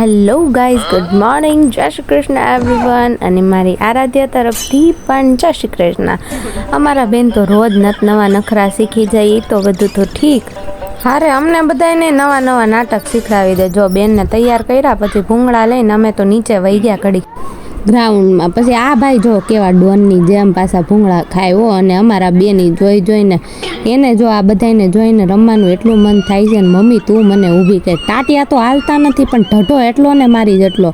Hello guys, good morning, જય Shri Krishna everyone. અને મારી આરાધ્યા તરફથી પણ જય શ્રી કૃષ્ણ. અમારા બેન તો રોજ નવા નખરા શીખી જાય, એ તો બધું તો ઠીક. હારે અમને બધાને નવા નાટક શીખડાવી દે. જો બેનને તૈયાર કર્યા પછી ભૂંગળા લઈને અમે તો નીચે વહી ગયા ઘડી ગ્રાઉન્ડમાં. પછી આ ભાઈ જો કેવા ડોનની જેમ પાછા ભૂંગળા ખાય હો. અને અમારા બેની જોઈને એને જો આ બધાને જોઈને રમવાનું એટલું મન થાય છે ને. મમ્મી તું મને ઊભી કર. ટાટિયા તો હાલતા નથી પણ ઢઢો એટલો ને મારી જેટલો,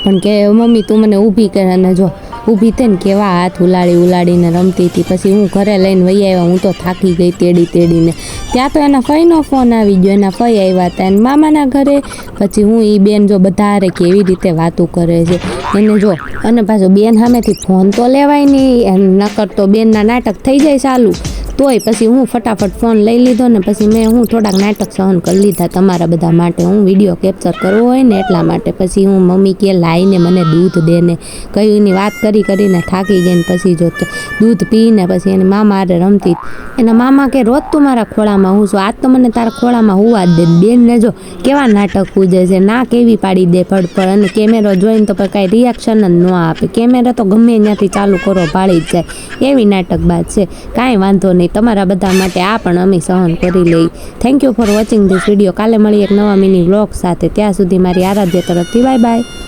પણ કે મમ્મી તું મને ઊભી કર. અને જો ઊભી થઈને કેવા હાથ ઉલાડીને રમતી હતી. પછી હું ઘરે લઈને વહી આવ્યા. હું તો થાકી ગઈ તેડીને. ત્યાં તો એના ફઈનો ફોન આવી ગયો. એના ફઈ આવ્યા હતા એને મામાના ઘરે. પછી હું એ બેન જો બધા હારે કેવી રીતે વાતો કરે છે એને જો. અને પાછું બેન સામેથી ફોન તો લેવાય નહીં, નકર તો બેનના નાટક થઈ જાય ચાલુ. તોય પછી હું ફટાફટ ફોન લઈ લીધો ને પછી મેં થોડાક નાટક સહન કરી લીધા તમારા બધા માટે. હું વિડીયો કેપ્ચર કરવો હોય ને એટલા માટે. પછી હું મમ્મી કે લાવીને મને દૂધ દે ને કઈની વાત કરીને થાકી ગઈ ને પછી જો દૂધ પીને પછી એને મામા હારે રમતી. એના મામા કે રોજ તું મારા ખોળામાં હું છું, આજ તો મને તારા ખોળામાં હુવા જ દે. બેનને જો કેવા નાટક પૂજે છે, ના કેવી પાડી દે પડપડ. અને કેમેરો જોઈને તો કાંઈ રિએક્શન જ ન આપે. કેમેરા તો ગમે ત્યાંથી ચાલુ કરો ભાળી જ જાય એવી નાટકબાજ છે. કાંઈ વાંધો નહીં, તમારા બધા માટે આ પણ અમે સહન કરી લઈ. Thank you for watching this video. કાલે મળી એક નવા મિની વ્લોગ સાથે. ત્યાં સુધી મારી આરાધ્યા તરફથી બાય બાય.